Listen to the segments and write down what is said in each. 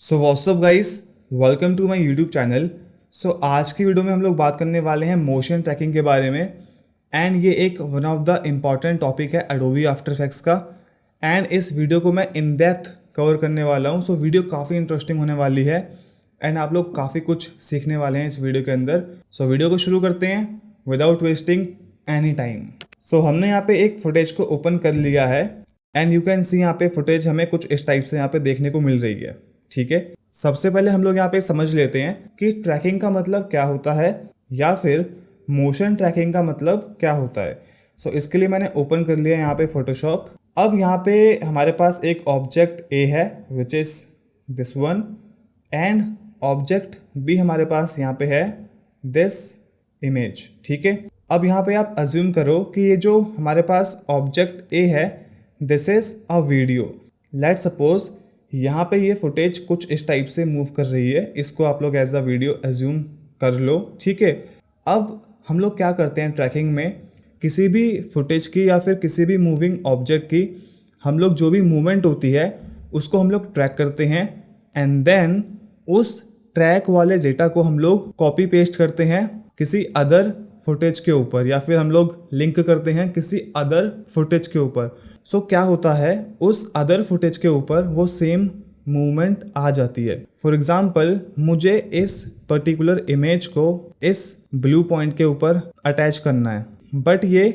So what's up guys, welcome to my YouTube channel. So आज की video में हम लोग बात करने वाले हैं मोशन ट्रैकिंग के बारे में। एंड ये एक one of the important topic है एडोबी आफ्टर इफेक्ट्स का। एंड इस वीडियो को मैं इन डेप्थ कवर करने वाला हूँ। सो वीडियो काफ़ी इंटरेस्टिंग होने वाली है एंड आप लोग काफ़ी कुछ सीखने वाले हैं इस वीडियो के अंदर। सो वीडियो को शुरू करते हैं विदाउट वेस्टिंग एनी टाइम। सो हमने यहाँ पे एक फुटेज को ओपन कर लिया है एंड यू कैन सी यहाँ पे फुटेज हमें कुछ इस टाइप से यहाँ पे देखने को मिल रही है। ठीक है, सबसे पहले हम लोग यहाँ पे समझ लेते हैं कि ट्रैकिंग का मतलब क्या होता है या फिर मोशन ट्रैकिंग का मतलब क्या होता है। सो इसके लिए मैंने ओपन कर लिया यहाँ पे फोटोशॉप। अब यहाँ पे हमारे पास एक ऑब्जेक्ट ए है which is this one and object B हमारे पास यहाँ पे है दिस इमेज। ठीक है, अब यहाँ पे आप अज्यूम करो कि ये जो हमारे पास ऑब्जेक्ट ए है this is a video. Let suppose यहाँ पे ये फुटेज कुछ इस टाइप से मूव कर रही है, इसको आप लोग एज अ वीडियो एज्यूम कर लो। ठीक है, अब हम लोग क्या करते हैं ट्रैकिंग में, किसी भी फुटेज की या फिर किसी भी मूविंग ऑब्जेक्ट की हम लोग जो भी मूवमेंट होती है उसको हम लोग ट्रैक करते हैं एंड देन उस ट्रैक वाले डेटा को हम लोग कॉपी पेस्ट करते हैं किसी अदर फुटेज के ऊपर या फिर हम लोग लिंक करते हैं किसी अदर फुटेज के ऊपर। सो क्या होता है, उस अदर फुटेज के ऊपर वो सेम मूवमेंट आ जाती है। फॉर एग्जाम्पल मुझे इस पर्टिकुलर इमेज को इस ब्लू पॉइंट के ऊपर अटैच करना है बट ये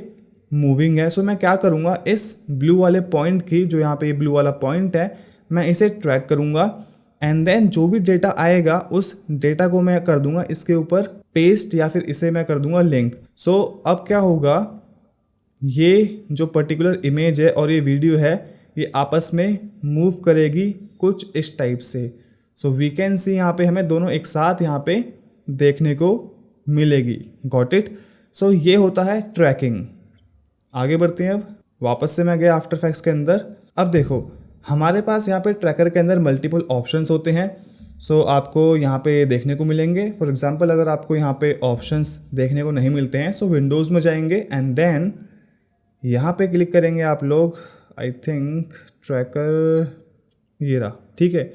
मूविंग है। सो मैं क्या करूँगा, इस ब्लू वाले पॉइंट की जो यहाँ पे ब्लू वाला पॉइंट है मैं इसे ट्रैक करूँगा एंड देन जो भी डेटा आएगा उस डेटा को मैं कर दूंगा इसके ऊपर पेस्ट या फिर इसे मैं कर दूंगा लिंक। सो अब क्या होगा, ये जो पर्टिकुलर इमेज है और ये वीडियो है ये आपस में मूव करेगी कुछ इस टाइप से। सो वी कैन सी यहाँ पे हमें दोनों एक साथ यहाँ पे देखने को मिलेगी। Got it. सो ये होता है ट्रैकिंग। आगे बढ़ते हैं। अब वापस से मैं गया आफ्टर इफेक्ट्स के अंदर। अब देखो हमारे पास यहाँ पे ट्रैकर के अंदर मल्टीपल ऑप्शंस होते हैं। सो आपको यहाँ पे देखने को मिलेंगे। फॉर एग्जांपल अगर आपको यहाँ पे ऑप्शंस देखने को नहीं मिलते हैं सो विंडोज़ में जाएंगे एंड देन यहाँ पे क्लिक करेंगे आप लोग। आई थिंक ट्रैकर ये रहा। ठीक है,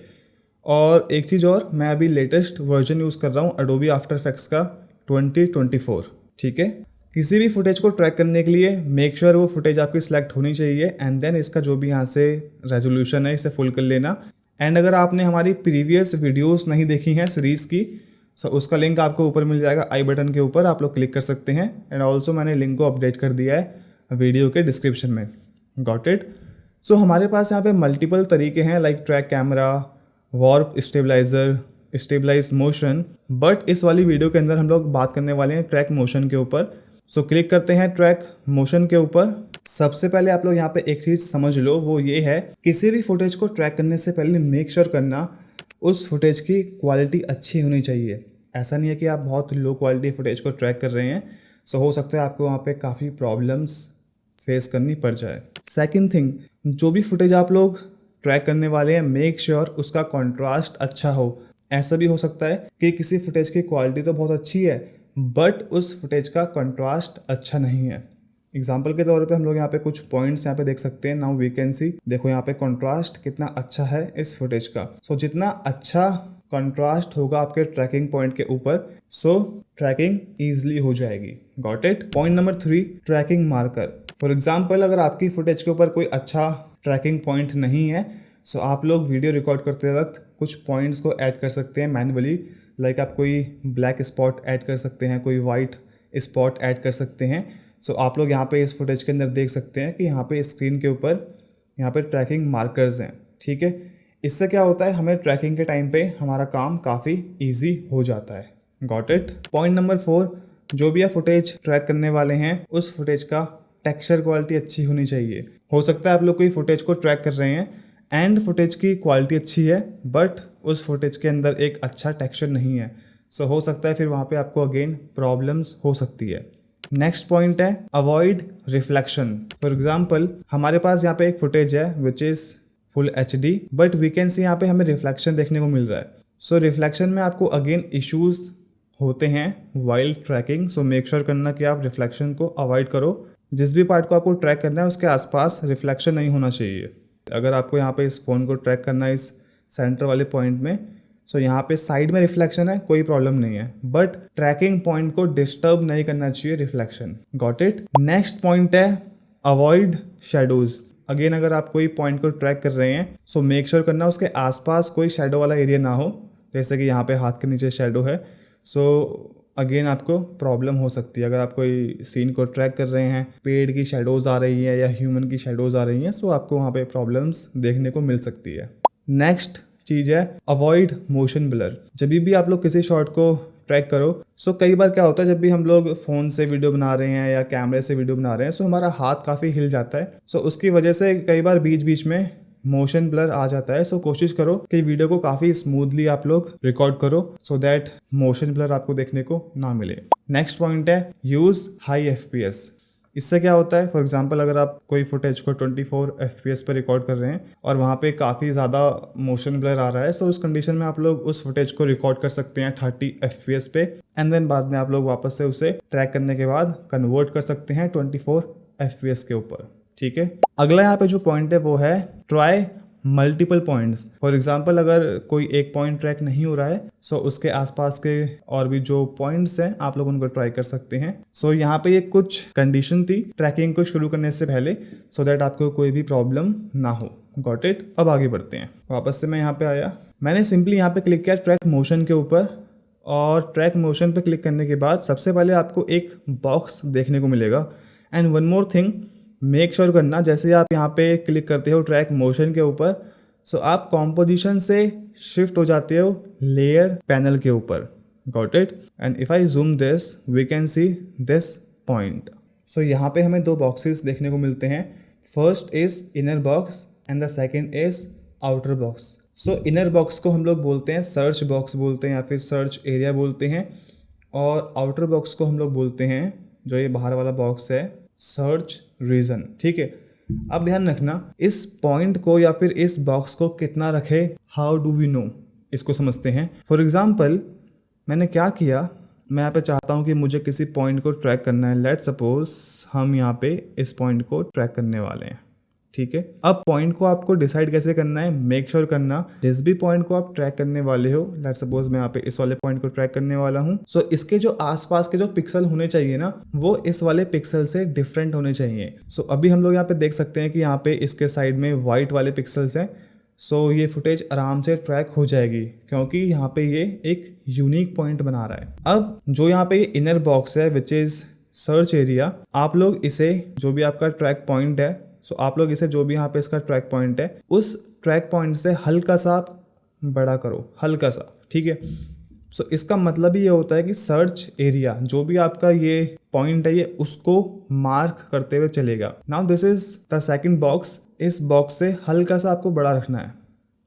और एक चीज़ और, मैं अभी लेटेस्ट वर्जन यूज़ कर रहा हूँ एडोबी आफ्टर इफेक्ट्स का 2024। ठीक है, किसी भी फुटेज को ट्रैक करने के लिए मेक श्योर वो फुटेज आपकी सिलेक्ट होनी चाहिए एंड देन इसका जो भी यहाँ से रेजोल्यूशन है इसे फुल कर लेना। एंड अगर आपने हमारी प्रीवियस वीडियोस नहीं देखी हैं सीरीज़ की सो उसका लिंक आपको ऊपर मिल जाएगा आई बटन के ऊपर, आप लोग क्लिक कर सकते हैं। एंड ऑल्सो मैंने लिंक को अपडेट कर दिया है वीडियो के डिस्क्रिप्शन में। Got it. सो हमारे पास यहाँ पे मल्टीपल तरीके हैं like track camera, warp stabiliser, stabilise motion, but इस वाली वीडियो के अंदर हम लोग बात करने वाले हैं ट्रैक मोशन के ऊपर। सो क्लिक करते हैं ट्रैक मोशन के ऊपर। सबसे पहले आप लोग यहाँ पे एक चीज़ समझ लो, वो ये है किसी भी फुटेज को ट्रैक करने से पहले मेक श्योर करना उस फुटेज की क्वालिटी अच्छी होनी चाहिए। ऐसा नहीं है कि आप बहुत लो क्वालिटी फुटेज को ट्रैक कर रहे हैं सो हो सकता है आपको वहाँ पे काफ़ी प्रॉब्लम्स फेस करनी पड़ जाए। सेकंड थिंग, जो भी फुटेज आप लोग ट्रैक करने वाले हैं मेक श्योर उसका कॉन्ट्रास्ट अच्छा हो। ऐसा भी हो सकता है कि किसी फुटेज की क्वालिटी तो बहुत अच्छी है बट उस फुटेज का कंट्रास्ट अच्छा नहीं है। एग्जाम्पल के तौर पे हम लोग यहाँ पे कुछ पॉइंट्स यहाँ पे देख सकते हैं। नाउ वी कैन सी, देखो यहाँ पे कंट्रास्ट कितना अच्छा है इस फुटेज का। सो जितना अच्छा कंट्रास्ट होगा आपके ट्रैकिंग पॉइंट के ऊपर सो ट्रैकिंग ईजिली हो जाएगी। Got it. Point number 3, tracking marker. For example अगर आपकी फुटेज के ऊपर कोई अच्छा ट्रैकिंग पॉइंट नहीं है सो आप लोग वीडियो रिकॉर्ड करते वक्त कुछ पॉइंट्स को ऐड कर सकते हैं मैन्युअली। लाइक आप कोई ब्लैक स्पॉट ऐड कर सकते हैं, कोई वाइट स्पॉट ऐड कर सकते हैं। सो आप लोग यहाँ पे इस फुटेज के अंदर देख सकते हैं कि यहाँ पे स्क्रीन के ऊपर यहाँ पे ट्रैकिंग मार्कर्स हैं। ठीक है, इससे क्या होता है, हमें ट्रैकिंग के टाइम पे हमारा काम काफ़ी ईजी हो जाता है। Got it. पॉइंट नंबर 4, जो भी आप फुटेज ट्रैक करने वाले हैं उस फुटेज का टेक्सचर क्वालिटी अच्छी होनी चाहिए। हो सकता है आप लोग कोई फुटेज को ट्रैक कर रहे हैं एंड फुटेज की क्वालिटी अच्छी है बट उस फुटेज के अंदर एक अच्छा टेक्सचर नहीं है। सो हो सकता है फिर वहाँ पे आपको अगेन प्रॉब्लम्स हो सकती है। नेक्स्ट पॉइंट है अवॉइड रिफ्लेक्शन। फॉर एग्जांपल हमारे पास यहाँ पे एक फुटेज है which is full HD but we can see यहाँ पे हमें रिफ्लेक्शन देखने को मिल रहा है। सो रिफ्लेक्शन में आपको अगेन इश्यूज होते हैं while tracking. So make sure करना कि आप रिफ्लेक्शन को अवॉइड करो। जिस भी पार्ट को आपको ट्रैक करना है उसके आसपास रिफ्लेक्शन नहीं होना चाहिए। अगर आपको यहाँ पे इस फ़ोन को ट्रैक करना है इस सेंटर वाले पॉइंट में। सो यहाँ पे साइड में रिफ्लेक्शन है, कोई प्रॉब्लम नहीं है, बट ट्रैकिंग पॉइंट को डिस्टर्ब नहीं करना चाहिए reflection. Got it. Next point है अवॉइड शेडोज। अगेन अगर आप कोई पॉइंट को ट्रैक कर रहे हैं सो मेक श्योर करना उसके आसपास कोई शेडो वाला एरिया ना हो, जैसे कि यहाँ पे हाथ के नीचे शेडो है। सो अगेन आपको प्रॉब्लम हो सकती है अगर आप कोई सीन को ट्रैक कर रहे हैं, पेड़ की शेडोज आ रही है या ह्यूमन की शेडोज आ रही हैं, सो आपको वहाँ पे प्रॉब्लम्स देखने को मिल सकती है। नेक्स्ट चीज़ है अवॉइड मोशन ब्लर। जब भी आप लोग किसी शॉट को ट्रैक करो सो कई बार क्या होता है, जब भी हम लोग फ़ोन से वीडियो बना रहे हैं या कैमरे से वीडियो बना रहे हैं सो हमारा हाथ काफ़ी हिल जाता है। सो उसकी वजह से कई बार बीच बीच में मोशन ब्लर आ जाता है। सो कोशिश करो कि वीडियो को काफ़ी स्मूथली आप लोग रिकॉर्ड करो सो दैट मोशन ब्लर आपको देखने को ना मिले। नेक्स्ट पॉइंट है यूज़ हाई FPS। इससे क्या होता है, फॉर एग्जांपल अगर आप कोई फुटेज को 24 FPS पर रिकॉर्ड कर रहे हैं और वहाँ पे काफ़ी ज़्यादा मोशन ब्लर आ रहा है, सो उस कंडीशन में आप लोग उस फुटेज को रिकॉर्ड कर सकते हैं 30 FPS पे, एंड देन बाद में आप लोग वापस से उसे ट्रैक करने के बाद कन्वर्ट कर सकते हैं 24 FPS के ऊपर। ठीक है। अगला यहाँ पे जो पॉइंट है वो है try multiple points. For example अगर कोई एक पॉइंट ट्रैक नहीं हो रहा है सो उसके आसपास के और भी जो पॉइंट्स हैं आप लोग उनको ट्राई कर सकते हैं। सो यहाँ पे ये कुछ कंडीशन थी ट्रैकिंग को शुरू करने से पहले सो दैट आपको कोई भी प्रॉब्लम ना हो। Got it. अब आगे बढ़ते हैं। वापस से मैं यहाँ पे आया, मैंने सिंपली यहाँ पे क्लिक किया ट्रैक मोशन के ऊपर, और ट्रैक मोशन पे क्लिक करने के बाद सबसे पहले आपको एक बॉक्स देखने को मिलेगा। And one more thing, make sure करना जैसे आप यहाँ पे क्लिक करते हो ट्रैक मोशन के ऊपर सो आप कॉम्पोजिशन से शिफ्ट हो जाते हो लेयर पैनल के ऊपर। Got it. And if I zoom this we can see this point. So यहाँ पे हमें दो बॉक्सेस देखने को मिलते हैं। First is inner box and the second is outer box. So inner box को हम लोग बोलते हैं सर्च बॉक्स बोलते हैं या फिर सर्च एरिया बोलते हैं, और आउटर बॉक्स को हम लोग बोलते हैं, जो ये बाहर वाला बॉक्स है, सर्च रीजन। ठीक है। अब ध्यान रखना इस पॉइंट को या फिर इस बॉक्स को कितना रखे, हाउ डू वी नो, इसको समझते हैं। फॉर एग्जाम्पल मैंने क्या किया, मैं यहाँ पे चाहता हूँ कि मुझे किसी पॉइंट को ट्रैक करना है। लेट सपोज हम यहाँ पे इस पॉइंट को ट्रैक करने वाले हैं। ठीक है। अब पॉइंट को आपको डिसाइड कैसे करना है, मेक श्योर करना जिस भी पॉइंट को आप ट्रैक करने वाले हो, लेट सपोज मैं यहाँ पे इस वाले पॉइंट को ट्रैक करने वाला हूँ, सो इसके जो आसपास के जो पिक्सल होने चाहिए ना वो इस वाले पिक्सल से डिफरेंट होने चाहिए। सो अभी हम लोग यहाँ पे देख सकते हैं कि यहाँ पे इसके साइड में व्हाइट वाले पिक्सल्स हैं। सो ये फुटेज आराम से ट्रैक हो जाएगी क्योंकि यहाँ पे ये एक यूनिक पॉइंट बना रहा है। अब जो यहाँ पे इनर बॉक्स है विच इज सर्च एरिया, आप लोग इसे जो भी आपका ट्रैक पॉइंट है, सो आप लोग इसे जो भी यहाँ पे इसका ट्रैक पॉइंट है उस ट्रैक पॉइंट से हल्का सा बड़ा करो, हल्का सा। ठीक है। सो इसका मतलब ये होता है कि सर्च एरिया जो भी आपका ये पॉइंट है ये उसको मार्क करते हुए चलेगा। Now this is the second box. इस बॉक्स से हल्का सा आपको बड़ा रखना है।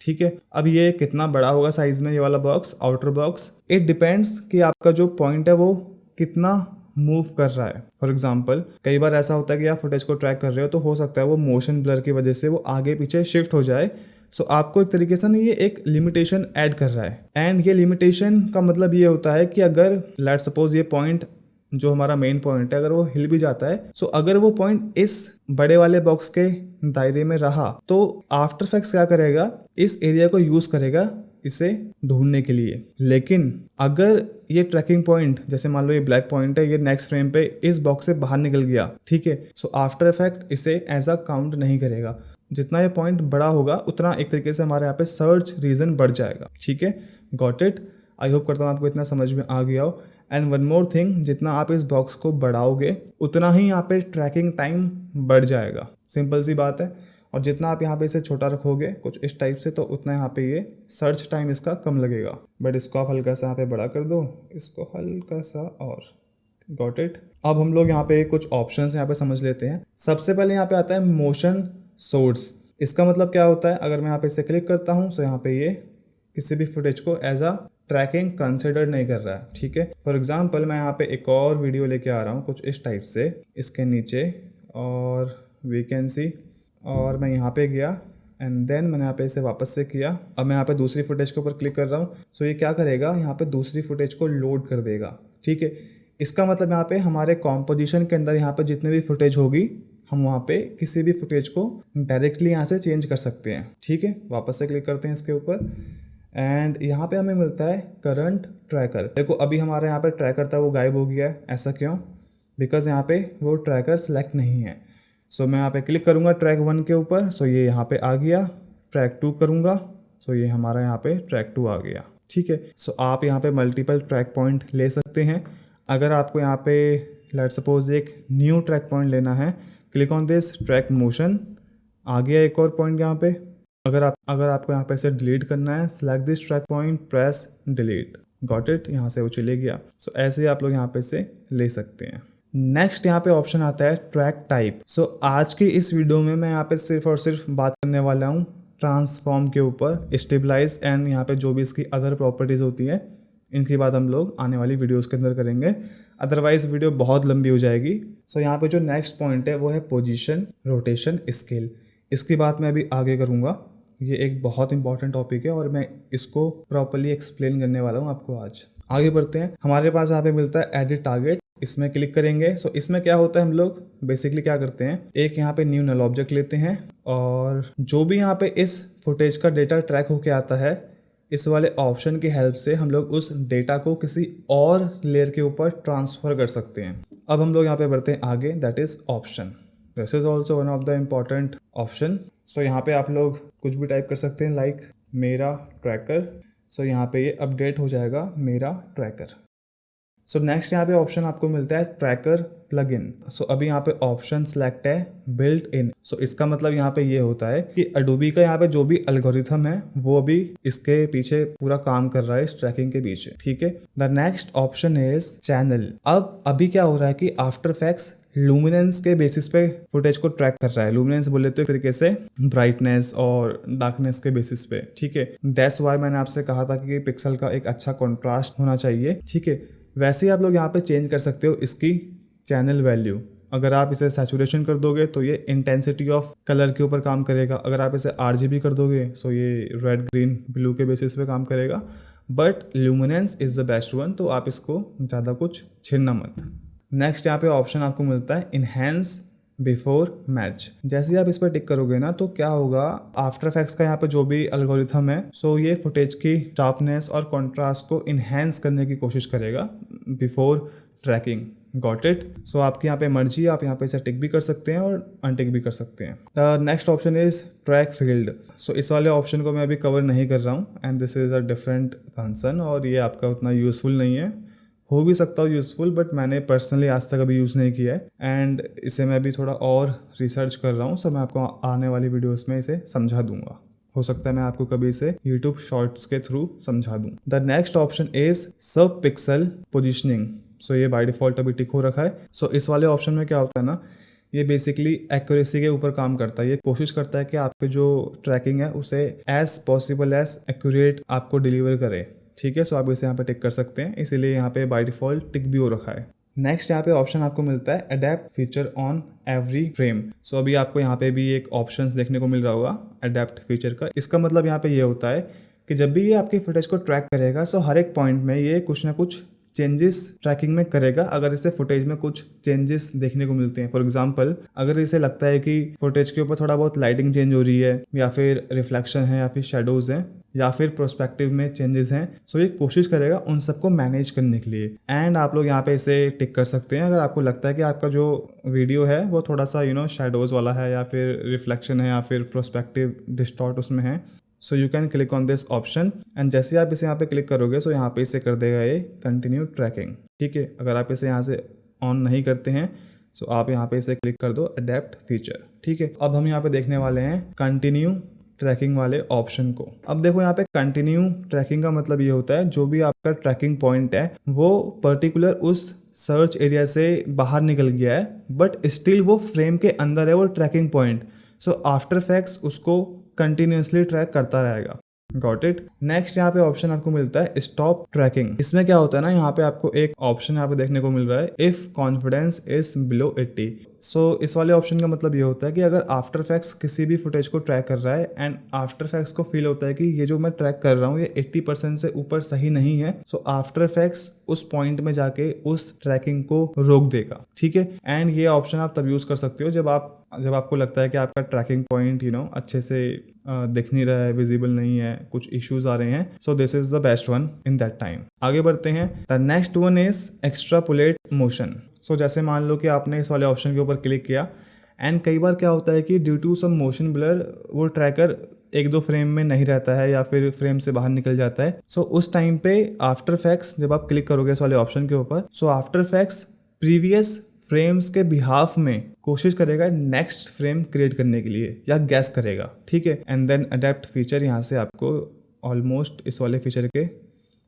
ठीक है। अब ये कितना बड़ा होगा साइज में ये वाला box, outer box, it depends कि आपका जो पॉइंट है वो कितना मूव कर रहा है। फॉर एग्जाम्पल कई बार ऐसा होता है कि आप फुटेज को ट्रैक कर रहे हो तो हो सकता है वो मोशन ब्लर की वजह से वो आगे पीछे शिफ्ट हो जाए। सो आपको एक तरीके से ना ये एक लिमिटेशन ऐड कर रहा है, एंड ये लिमिटेशन का मतलब ये होता है कि अगर लेट सपोज ये पॉइंट जो हमारा मेन पॉइंट है अगर वो हिल भी जाता है, सो अगर वो पॉइंट इस बड़े वाले बॉक्स के दायरे में रहा तो आफ्टर इफेक्ट्स क्या करेगा, इस एरिया को यूज करेगा इसे ढूंढने के लिए। लेकिन अगर ये ट्रैकिंग पॉइंट जैसे मान लो ये ब्लैक पॉइंट है, ये नेक्स्ट फ्रेम पे इस बॉक्स से बाहर निकल गया, ठीक है, सो आफ्टर इफेक्ट इसे एज अ काउंट नहीं करेगा। जितना ये पॉइंट बड़ा होगा उतना एक तरीके से हमारे यहाँ पे सर्च रीजन बढ़ जाएगा। ठीक है। Got it. आई होप करता हूँ आपको इतना समझ में आ गया हो। एंड वन मोर थिंग, जितना आप इस बॉक्स को बढ़ाओगे उतना ही यहाँ पे ट्रैकिंग टाइम बढ़ जाएगा। सिंपल सी बात है। और जितना आप यहाँ पे इसे छोटा रखोगे कुछ इस टाइप से तो उतना यहाँ पे ये सर्च टाइम इसका कम लगेगा। बट इसको आप हल्का सा यहाँ पे बड़ा कर दो, इसको हल्का सा और। Got it. अब हम लोग यहाँ पे कुछ ऑप्शंस यहाँ पे समझ लेते हैं। सबसे पहले यहाँ पे आता है मोशन सोर्स। इसका मतलब क्या होता है, अगर मैं यहाँ पे इसे क्लिक करता हूँ तो यहाँ पे ये किसी भी फुटेज को एज अ ट्रैकिंग कंसिडर नहीं कर रहा है। ठीक है। फॉर एग्जाम्पल मैं यहाँ पे एक और वीडियो लेके आ रहा हूँ कुछ इस टाइप से, इसके नीचे, और वी कैन सी, और मैं यहाँ पे गया एंड देन मैंने यहाँ पे इसे वापस से किया। अब मैं यहाँ पे दूसरी फुटेज के ऊपर क्लिक कर रहा हूँ। सो ये क्या करेगा, यहाँ पे दूसरी फुटेज को लोड कर देगा। ठीक है। इसका मतलब यहाँ पे हमारे कॉम्पोजिशन के अंदर यहाँ पे जितने भी फुटेज होगी हम वहाँ पे किसी भी फुटेज को डायरेक्टली यहाँ से चेंज कर सकते हैं। ठीक है, वापस से क्लिक करते हैं इसके ऊपर एंड यहाँ पे हमें मिलता है करंट ट्रैकर। देखो अभी हमारा यहाँ पे ट्रैकर था वो गायब हो गया है। ऐसा क्यों? बिकॉज यहाँ पे वो ट्रैकर सेलेक्ट नहीं है। सो मैं यहाँ पे क्लिक करूँगा ट्रैक 1 के ऊपर, सो ये यहाँ पे आ गया। ट्रैक 2 करूँगा, सो ये हमारा यहाँ पे ट्रैक 2 आ गया। ठीक है, सो आप यहाँ पे मल्टीपल ट्रैक पॉइंट ले सकते हैं। अगर आपको यहाँ पे लेट सपोज एक न्यू ट्रैक पॉइंट लेना है, click on this track motion, आ गया एक और पॉइंट यहाँ पे। अगर आपको यहाँ पे से डिलीट करना है, select this track point, press delete, got it, यहाँ से वो चले गया। सो ऐसे ही आप लोग यहाँ पे से ले सकते हैं। नेक्स्ट यहाँ पे ऑप्शन आता है ट्रैक टाइप। सो आज की इस वीडियो में मैं यहाँ पे सिर्फ और सिर्फ बात करने वाला हूँ ट्रांसफॉर्म के ऊपर, स्टेबलाइज एंड यहाँ पे जो भी इसकी अदर प्रॉपर्टीज़ होती है इनकी बात हम लोग आने वाली वीडियोस के अंदर करेंगे, अदरवाइज वीडियो बहुत लंबी हो जाएगी। सो यहाँ पे जो नेक्स्ट पॉइंट है वो है पोजीशन, रोटेशन, स्केल। इसकी बात मैं अभी आगे करूँगा। ये एक बहुत इंपॉर्टेंट टॉपिक है और मैं इसको प्रॉपरली एक्सप्लेन करने वाला हूँ आपको आज। आगे बढ़ते हैं। हमारे पास यहाँ पे मिलता है एडिट टारगेट, इसमें क्लिक करेंगे। सो इसमें क्या होता है, हम लोग बेसिकली क्या करते हैं, एक यहाँ पे न्यू नल ऑब्जेक्ट लेते हैं और जो भी यहाँ पे इस फुटेज का डेटा ट्रैक होके आता है, इस वाले ऑप्शन की हेल्प से हम लोग उस डेटा को किसी और लेयर के ऊपर ट्रांसफ़र कर सकते हैं। अब हम लोग यहाँ पे बढ़ते हैं आगे, that is option. This is also one of the important option. So यहाँ पे आप लोग कुछ भी टाइप कर सकते हैं, लाइक मेरा ट्रैकर। सो यहाँ पे ये अपडेट हो जाएगा मेरा ट्रैकर। सो नेक्स्ट यहाँ पे ऑप्शन आपको मिलता है ट्रैकर प्लगइन। सो अभी यहाँ पे ऑप्शन सेलेक्ट है बिल्ट इन। सो इसका मतलब यहाँ पे ये होता है कि अडोबी का यहाँ पे जो भी एल्गोरिथम है वो अभी इसके पीछे पूरा काम कर रहा है, इस ट्रैकिंग के पीछे। ठीक है, the next option is channel. अब अभी क्या हो रहा है कि आफ्टर इफेक्ट्स लुमिनेंस के बेसिस पे फुटेज को ट्रैक कर रहा है। लुमिनेंस बोले तो एक तरीके से ब्राइटनेस और डार्कनेस के बेसिस पे। ठीक है, दैट्स वाई मैंने आपसे कहा था कि पिक्सल का एक अच्छा कॉन्ट्रास्ट होना चाहिए। ठीक है, वैसे ही आप लोग यहाँ पे चेंज कर सकते हो इसकी चैनल वैल्यू। अगर आप इसे सैचुरेशन कर दोगे तो ये इंटेंसिटी ऑफ कलर के ऊपर काम करेगा। अगर आप इसे RGB कर दोगे सो ये रेड, ग्रीन, ब्लू के बेसिस पे काम करेगा। But luminance is the best one, तो आप इसको ज़्यादा कुछ छेड़ना मत। नेक्स्ट यहाँ पे ऑप्शन आपको मिलता है इनहेंस बिफोर मैच। जैसे ही आप इस पर टिक करोगे ना तो क्या होगा, आफ्टर इफेक्ट्स का यहाँ पे जो भी एल्गोरिथम है, सो ये फुटेज की शार्पनेस और कॉन्ट्रास्ट को इनहेंस करने की कोशिश करेगा before tracking. Got it. So आपकी यहाँ पे मर्जी, आप यहाँ पे इसे टिक भी कर सकते हैं और अनटिक भी कर सकते हैं। The next option is track field. So इस वाले ऑप्शन को मैं अभी कवर नहीं कर रहा हूँ and this is a different concern, और ये आपका उतना यूजफुल नहीं है। हो भी सकता हो यूज़फुल, बट मैंने पर्सनली आज तक अभी यूज़ नहीं किया है एंड इसे मैं अभी थोड़ा और रिसर्च कर रहा हूँ। सो मैं आपको आने वाली वीडियोस में इसे समझा दूंगा। हो सकता है मैं आपको कभी इसे YouTube शॉर्ट्स के थ्रू समझा दूँ। द नेक्स्ट ऑप्शन इज सब पिक्सल पोजिशनिंग। सो ये बाय डिफ़ॉल्ट अभी टिक हो रखा है। सो इस वाले ऑप्शन में क्या होता है ना, ये बेसिकली एक्यूरेसी के ऊपर काम करता है। ये कोशिश करता है कि आपके जो ट्रैकिंग है उसे एज पॉसिबल एज एक्यूरेट आपको डिलीवर करे। ठीक है, सो आप इसे यहाँ पे टिक कर सकते हैं, इसीलिए यहाँ पे बाय डिफ़ॉल्ट टिक भी हो रखा है। नेक्स्ट यहाँ पे ऑप्शन आपको मिलता है adapt feature on every frame. So अभी आपको यहाँ पे भी एक ऑप्शंस देखने को मिल रहा होगा अडेप्ट फीचर का। इसका मतलब यहाँ पे ये होता है कि जब भी ये आपकी फुटेज को ट्रैक करेगा, सो हर एक पॉइंट में ये कुछ ना कुछ चेंजेस ट्रैकिंग में करेगा अगर इसे फुटेज में कुछ चेंजेस देखने को मिलते हैं। फॉर एग्जांपल, अगर इसे लगता है कि फुटेज के ऊपर थोड़ा बहुत लाइटिंग चेंज हो रही है, या फिर रिफ्लेक्शन है, या फिर शेडोज हैं, या फिर प्रोस्पेक्टिव में चेंजेस हैं, सो ये कोशिश करेगा उन सबको मैनेज करने के लिए। एंड आप लोग यहाँ पे इसे टिक कर सकते हैं अगर आपको लगता है कि आपका जो वीडियो है वो थोड़ा सा शेडोज वाला है, या फिर रिफ्लेक्शन है, या फिर प्रोस्पेक्टिव डिस्टॉर्ट उसमें है। So you can click on this option and जैसे आप इसे यहाँ पे क्लिक करोगे सो यहाँ पे इसे कर देगा ये कंटिन्यू ट्रैकिंग। ठीक है, अगर आप इसे यहाँ से ऑन नहीं करते हैं सो आप यहाँ पे इसे क्लिक कर दो अडेप्ट फीचर। ठीक है, अब हम यहाँ पे देखने वाले हैं कंटिन्यू ट्रैकिंग वाले ऑप्शन को। अब देखो यहाँ पे कंटिन्यू ट्रैकिंग का मतलब ये होता है जो भी आपका ट्रैकिंग पॉइंट है वो पर्टिकुलर उस सर्च एरिया से बाहर निकल गया है, बट स्टिल वो फ्रेम के अंदर है वो tracking point. So After Effects उसको कंटिन्यूसली ट्रैक करता रहेगा। Got it. नेक्स्ट यहाँ पे ऑप्शन आपको मिलता है स्टॉप ट्रैकिंग। इसमें क्या होता है ना, यहाँ पे आपको एक ऑप्शन यहाँ पे देखने को मिल रहा है इफ कॉन्फिडेंस इज बिलो 80। सो इस वाले ऑप्शन का मतलब ये होता है कि अगर आफ्टर इफेक्ट्स किसी भी फुटेज को ट्रैक कर रहा है एंड आफ्टर इफेक्ट्स को फील होता है कि ये जो मैं ट्रैक कर रहा हूँ ये 80% से ऊपर सही नहीं है, सो आफ्टर इफेक्ट्स उस पॉइंट में जाके उस ट्रैकिंग को रोक देगा, ठीक है। एंड ये ऑप्शन आप तब यूज़ कर सकते हो जब आपको लगता है कि आपका ट्रैकिंग पॉइंट अच्छे से दिख नहीं रहा है, विजिबल नहीं है, कुछ इश्यूज आ रहे हैं। So this is the best one in that time. आगे बढ़ते हैं। The next one is extrapolate motion. So जैसे मान लो कि आपने इस वाले ऑप्शन के ऊपर क्लिक किया एंड कई बार क्या होता है कि due to some motion blur वो ट्रैकर 1-2 फ्रेम में नहीं रहता है या फिर फ्रेम से बाहर निकल जाता है। सो उस टाइम पे आफ्टर इफेक्ट्स जब आप क्लिक करोगे इस वाले ऑप्शन के ऊपर, सो आफ्टर इफेक्ट्स प्रीवियस फ्रेम्स के बिहाफ में कोशिश करेगा नेक्स्ट फ्रेम क्रिएट करने के लिए या गैस करेगा, ठीक है। एंड देन अडेप्ट फीचर यहाँ से आपको ऑलमोस्ट इस वाले फीचर के